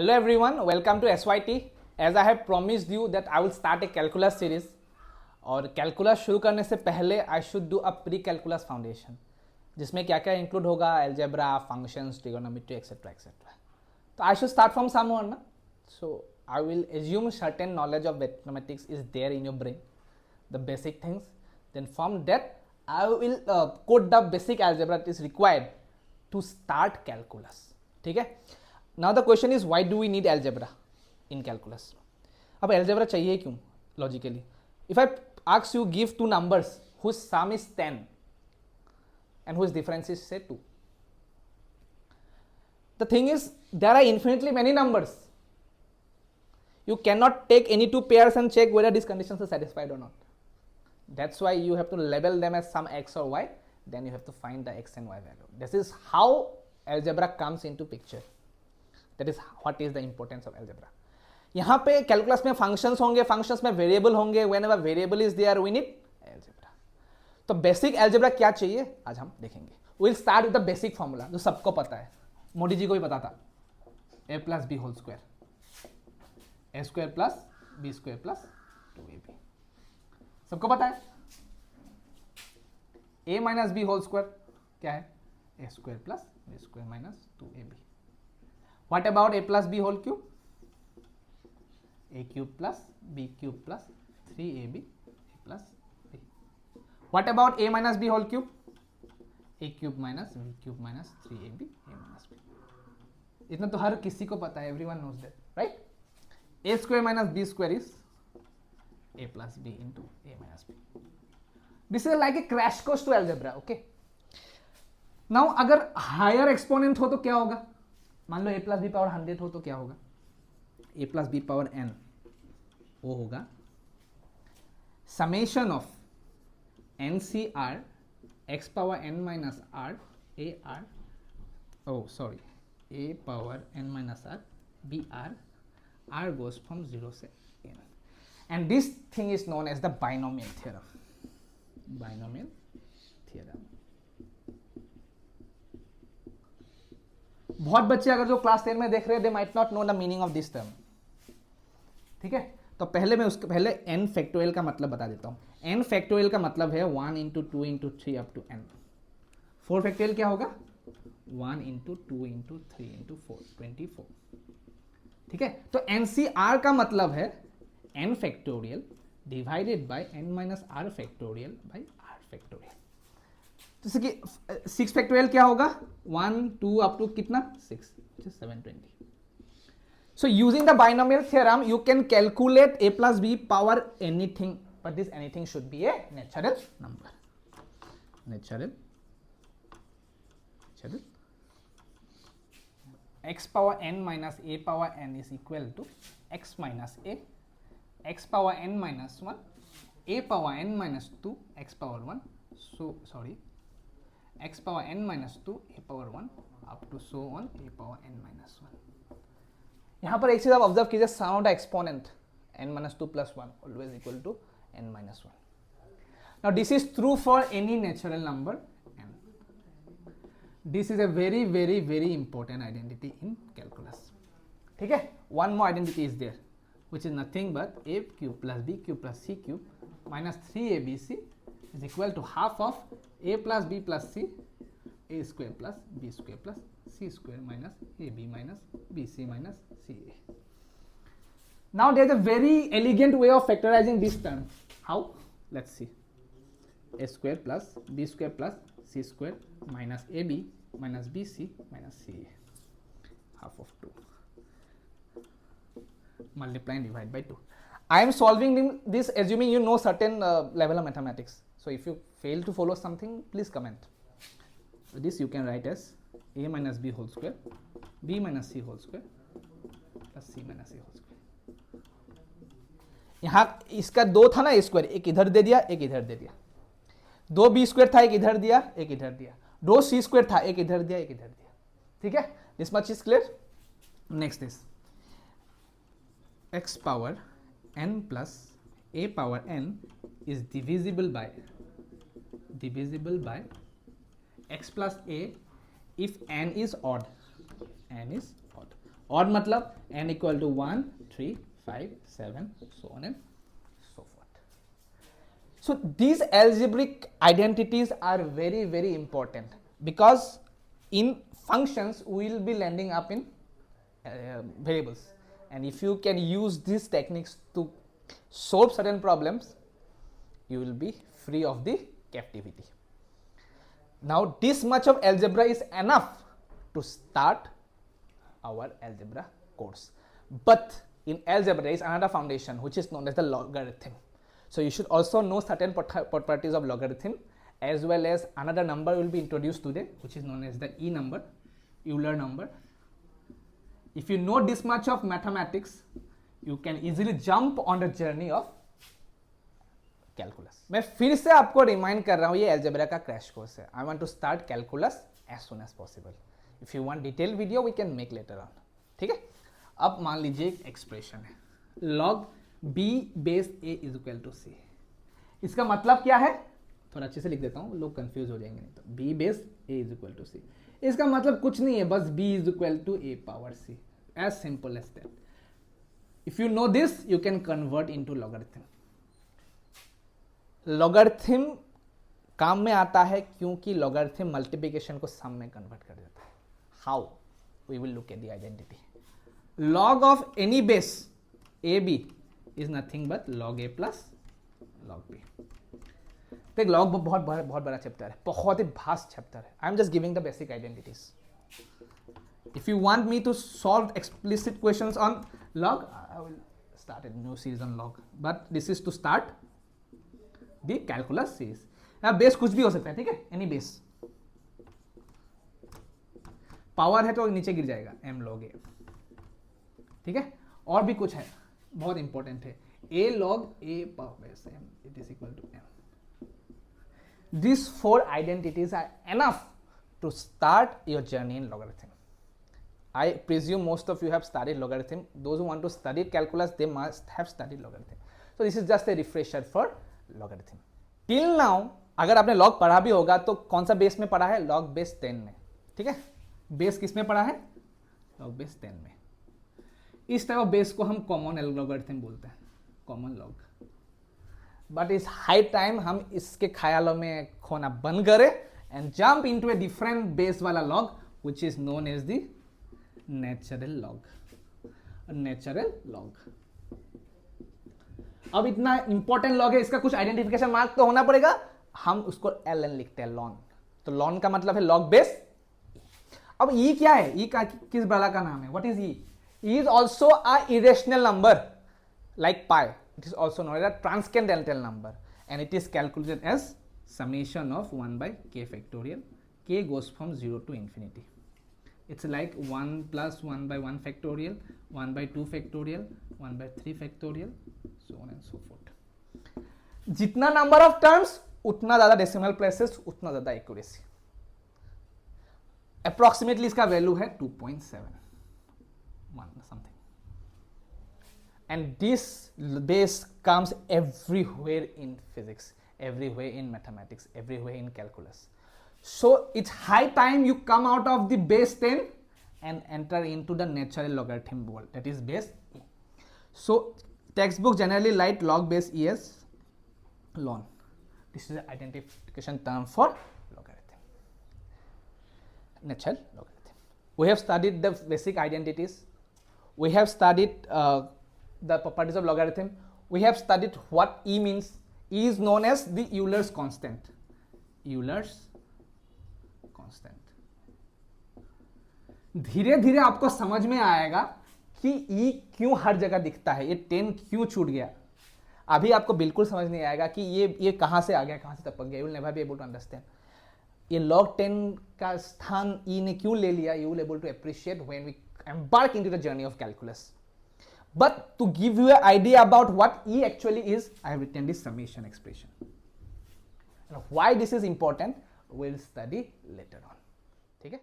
Hello everyone, welcome to SYT. As I have promised you that I will start a calculus series. और calculus शुरू करने से पहले I should do a pre calculus foundation, जिसमें क्या क्या include होगा, algebra, functions, trigonometry etcetera etcetera. तो I should start from somewhere ना. So I will assume certain knowledge of mathematics is there in your brain, the basic things. Then from that I will code the basic algebra that is required to start calculus. ठीक है. Now the question is why do we need algebra in calculus. अब algebra चाहिए क्यों logically? If I ask you, give two numbers whose sum is 10 and whose difference is say 2. The thing is, there are infinitely many numbers. You cannot take any two pairs and check whether these conditions are satisfied or not. That's why you have to label them as some x or y, then you have to find the x and y value. This is how algebra comes into picture. That is what is the importance of algebra. यहाँ पे calculus में functions होंगे, functions में variable होंगे. Whenever variable is there we need algebra. तो basic algebra क्या चाहिए आज हम देखेंगे. Will start with the basic formula जो सबको पता है, मोदी जी को भी पता था. A plus b whole square, a square plus b square plus 2ab. सबको पता है. A minus b whole square क्या है? A square plus b square minus 2ab. What about a plus b whole cube? a cube plus b cube plus 3ab a plus b. What about a minus b whole cube? a cube minus b cube minus 3ab a minus b. इतना तो हर किसी को पता है, everyone knows that, right? a square minus b square is a plus b into a minus b. This is like a crash course to algebra, okay? Now अगर higher exponent हो तो क्या होगा? मान लो a plus b power 100 हो तो क्या होगा? a plus b power n वो होगा summation of n C r x power n minus r a r a power n minus r b r goes from 0 से n. And this thing is known as the binomial theorem. बहुत बच्चे अगर जो class 10 में देख रहे हैं, they might not know the meaning of this term. ठीक है. तो पहले मैं उसके पहले n फैक्टोरियल का मतलब बता देता हूं. n फैक्टोरियल का मतलब है 1 into 2 into 3 up to n. 4 factorial क्या होगा? 1 इंटू 2 इंटू 3 इंटू 4 24. ठीक है. तो NCR का मतलब है n factorial divided by n minus r factorial by r factorial. जैसे कि 6 फैक्टोरियल क्या होगा? 1 2 अप टू कितना? 6 720. So using the binomial theorem, you can calculate a plus b power anything, but this anything should be a natural number. Natural. X power n minus a power n is equal to x minus a, x power n minus 1, a power n minus 2, x power 1. So sorry, x power n minus 2, a power 1 up to so on a power n minus 1. यहाँ पर एक चीज आप observe कीजिए, sound exponent n minus 2 plus 1 always equal to n minus 1. Now this is true for any natural number n. This is a very very very important identity in calculus. ठीक है. One more identity is there, which is nothing but a cube plus b cube plus c cube minus 3abc is equal to half of a plus b plus c, a square plus b square plus c square minus ab minus bc minus ca. Now there is a very elegant way of factorizing this term. How? Let's see. A square plus b square plus c square minus ab minus bc minus ca, half of 2. Multiply and divide by 2. I am solving this assuming you know certain level of mathematics. So if you fail to follow something, please comment. This you can write as a minus b whole square, b minus c whole square plus c minus a whole square. यहाँ इसका दो था ना square, एक इधर दे दिया एक इधर दे दिया. दो बी स्क्वायर था, एक इधर दिया एक इधर दिया. दो सी स्क्वायर था, एक इधर दिया एक इधर दिया. ठीक है. This much is clear. Next this x power n plus a power n is divisible by x plus a if n is odd. और मतलब n equal to 1, 3, 5, 7, so on and so forth. So these algebraic identities are very, very important because in functions we will be landing up in variables, and if you can use these techniques to solve certain problems, you will be free of the captivity. Now this much of algebra is enough to start our algebra course, but in algebra there is another foundation which is known as the logarithm. So you should also know certain properties of logarithm, as well as another number will be introduced today which is known as the E number, Euler number. If you know this much of mathematics, you can easily jump on the journey of calculus. मैं फिर से आपको remind कर रहा हूँ, ये algebra का crash course है. I want to start calculus as soon as possible. If you want detailed video, we can make later on. ठीक है? अब मान लीजिए एक एक्सप्रेशन है, log b base a is equal to c. इसका मतलब क्या है? थोड़ा अच्छे से लिख देता हूँ, लोग कंफ्यूज हो जाएंगे नहीं तो. b base a is equal to c. इसका मतलब कुछ नहीं है, बस b is equal to a power c. As simple as that. If you know this, you can convert into logarithm. Logarithm काम में आता है क्योंकि लॉगरिथम मल्टीप्लिकेशन को सम में कन्वर्ट कर देता है. How? We will look at the identity. Log of any base a b is nothing but log a plus log b. देख, लॉग बहुत बड़ा चैप्टर है, बहुत ही भास्ट चैप्टर है. I am just giving the basic identities. If you want me to solve explicit questions on log, I will start a new series on log, but this is to start the calculus series. अब base कुछ भी हो सकता है, ठीक है, any base. Power है तो नीचे गिर जाएगा, m log a, ठीक है. और भी कुछ है, बहुत इंपॉर्टेंट है, a log a power base m, it is equal to m. These four identities are enough to start your journey in logarithm. I presume most of you have studied logarithm. Those who want to study calculus, they must have studied logarithm. So this is just a refresher for logarithm. Till now, अगर आपने log पढ़ा भी होगा तो कौन सा base में पढ़ा है? log base 10 में, ठीक है. बेस किस में पढ़ा है? log base 10 में. इस टाइप ऑफ बेस को हम कॉमन logarithm बोलते हैं, common log. But it's high time हम इसके ख्यालों में खोना बंद करें and jump into a different base वाला log which is known as the natural log. Natural log. अब इतना इंपॉर्टेंट लॉग है, इसका कुछ आइडेंटिफिकेशन मार्क तो होना पड़ेगा. हम उसको ln लिखते हैं, लॉन. तो लॉन का मतलब है लॉग बेस. अब ई क्या है? ई का किस बड़ा का नाम है? What is e? E is also a irrational number like pi. It is also known as a transcendental number and it is calculated as summation of 1 by k factorial. K goes from 0 to infinity. It's like 1 plus 1 by 1 factorial, 1 by 2 factorial, 1 by 3 factorial, so on and so forth. जितना number of terms उतना ज्यादा decimal places, उतना ज्यादा accuracy. Approximately इसका value है 2.7 something. And this base comes everywhere in physics, everywhere in mathematics, everywhere in calculus. So it's high time you come out of the base 10 and enter into the natural logarithm world, that is base e. So textbook generally write log base e as ln. This is an identification term for logarithm, natural logarithm. We have studied the basic identities. We have studied the properties of logarithm. We have studied what e means. E is known as the Euler's constant. Euler's constant. धीरे धीरे आपको समझ में आएगा कि E क्यों हर जगह दिखता है, ये 10 क्यों छूट गया. अभी आपको बिल्कुल समझ नहीं आएगा कि ये कहां से आ गया, कहां से टपक गया. You will never be able to understand. ये log 10 का स्थान E ने क्यों ले लिया, you will able to appreciate when we embark into the journey of calculus. But to give you an idea about what E actually is, I have written this summation expression. And why this is important, we'll study later on. ठीक है?